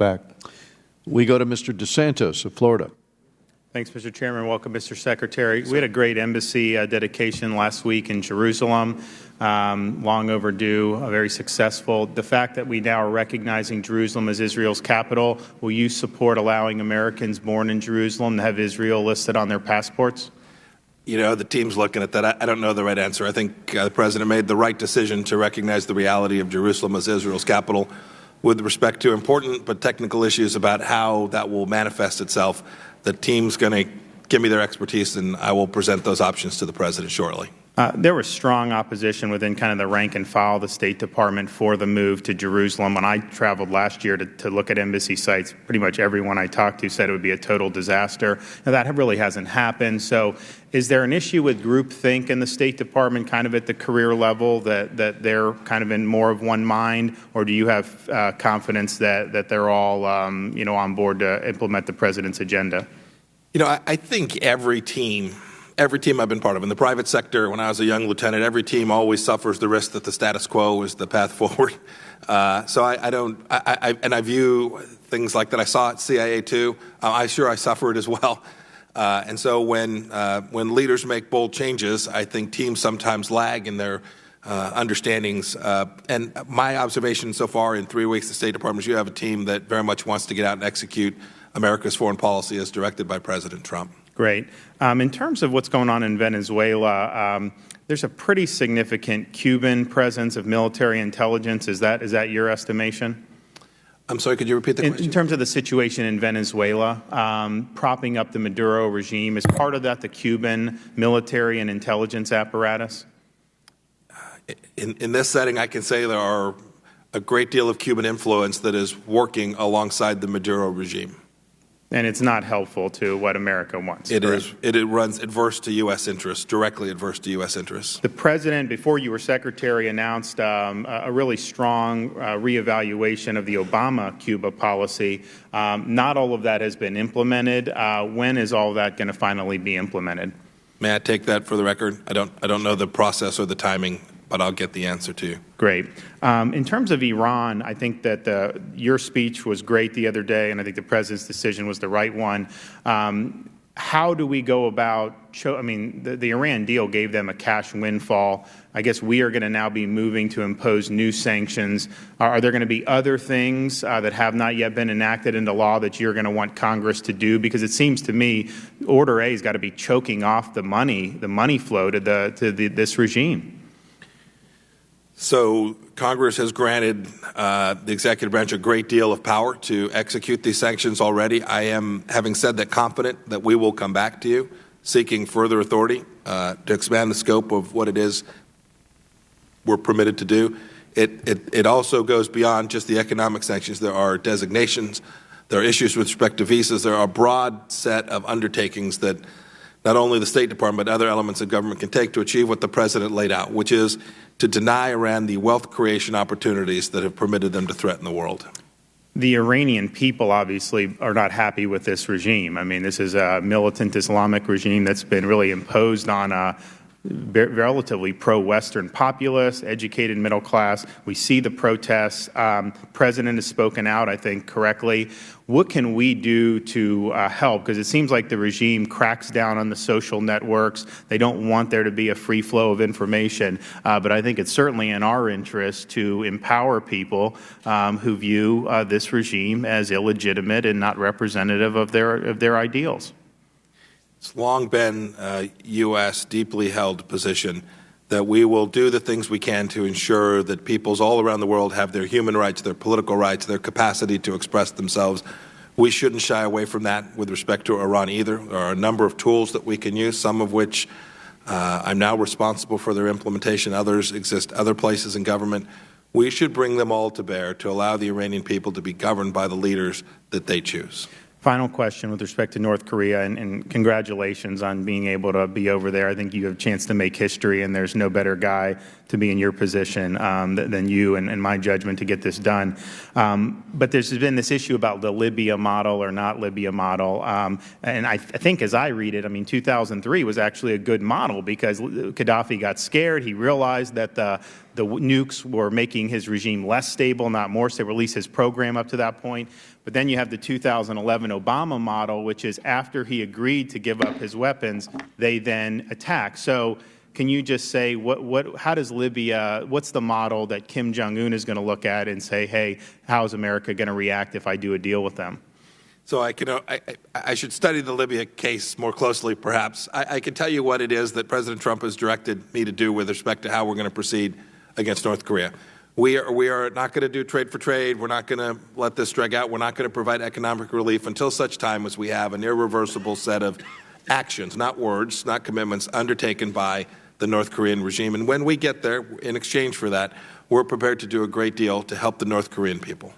back. We go to Mr. DeSantis of Florida. Thanks, Mr. Chairman. Welcome, Mr. Secretary. We had a great embassy dedication last week in Jerusalem, long overdue, very successful. The fact that we now are recognizing Jerusalem as Israel's capital, will you support allowing Americans born in Jerusalem to have Israel listed on their passports? You know, the team's looking at that. I don't know the right answer. I think the President made the right decision to recognize the reality of Jerusalem as Israel's capital. With respect to important but technical issues about how that will manifest itself, the team's going to give me their expertise, and I will present those options to the President shortly. There was strong opposition within kind of the rank and file of the State Department for the move to Jerusalem. When I traveled last year to look at embassy sites, pretty much everyone I talked to said it would be a total disaster. Now, that really hasn't happened. So is there an issue with groupthink in the State Department kind of at the career level that they're kind of in more of one mind, or do you have confidence that they're all on board to implement the President's agenda? You know, I think every team I've been part of in the private sector, when I was a young lieutenant, every team always suffers the risk that the status quo is the path forward. So I view things like that. I saw at CIA too. I suffer it as well. And so when leaders make bold changes, I think teams sometimes lag in their understandings. And my observation so far in 3 weeks at the State Department is you have a team that very much wants to get out and execute America's foreign policy as directed by President Trump. Great. In terms of what's going on in Venezuela, there's a pretty significant Cuban presence of military intelligence. Is that your estimation? I'm sorry, could you repeat the question? In terms of the situation in Venezuela, propping up the Maduro regime, is part of that the Cuban military and intelligence apparatus? In this setting, I can say there are a great deal of Cuban influence that is working alongside the Maduro regime. And it's not helpful to what America wants. It is. It runs adverse to U.S. interests, directly adverse to U.S. interests. The President, before you were Secretary, announced a really strong reevaluation of the Obama-Cuba policy. Not all of that has been implemented. When is all of that going to finally be implemented? May I take that for the record? I don't know the process or the timing, but I'll get the answer to you. Great. In terms of Iran, I think that your speech was great the other day, and I think the President's decision was the right one. How do we go about the Iran deal gave them a cash windfall. I guess we are going to now be moving to impose new sanctions. Are there going to be other things that have not yet been enacted into law that you're going to want Congress to do? Because it seems to me Order A has got to be choking off the money flow to this regime. So Congress has granted the executive branch a great deal of power to execute these sanctions already. I am, having said that, confident that we will come back to you seeking further authority to expand the scope of what it is we're permitted to do. It also goes beyond just the economic sanctions. There are designations. There are issues with respect to visas. There are a broad set of undertakings that not only the State Department but other elements of government can take to achieve what the President laid out, which is to deny Iran the wealth creation opportunities that have permitted them to threaten the world. The Iranian people obviously are not happy with this regime. I mean, this is a militant Islamic regime that's been really imposed on a relatively pro-Western populace, educated middle class. We see the protests. President has spoken out, I think, correctly. What can we do to help? Because it seems like the regime cracks down on the social networks. They don't want there to be a free flow of information. But I think it's certainly in our interest to empower people who view this regime as illegitimate and not representative of their ideals. It's long been a U.S. deeply held position that we will do the things we can to ensure that peoples all around the world have their human rights, their political rights, their capacity to express themselves. We shouldn't shy away from that with respect to Iran either. There are a number of tools that we can use, some of which I'm now responsible for their implementation. Others exist other places in government. We should bring them all to bear to allow the Iranian people to be governed by the leaders that they choose. Final question with respect to North Korea, and congratulations on being able to be over there. I think you have a chance to make history, and there's no better guy to be in your position than you, and my judgment, to get this done. But there's been this issue about the Libya model or not Libya model, and I think as I read it, I mean, 2003 was actually a good model because Gaddafi got scared. He realized that the the nukes were making his regime less stable, not more stable, at least his program up to that point. But then you have the 2011 Obama model, which is after he agreed to give up his weapons, they then attack. So can you just say how does Libya, what's the model that Kim Jong-un is going to look at and say, hey, how is America going to react if I do a deal with them? So I should study the Libya case more closely, perhaps. I can tell you what it is that President Trump has directed me to do with respect to how we're going to proceed against North Korea. We are not going to do trade for trade. We're not going to let this drag out. We're not going to provide economic relief until such time as we have an irreversible set of actions, not words, not commitments, undertaken by the North Korean regime. And when we get there, in exchange for that, we're prepared to do a great deal to help the North Korean people.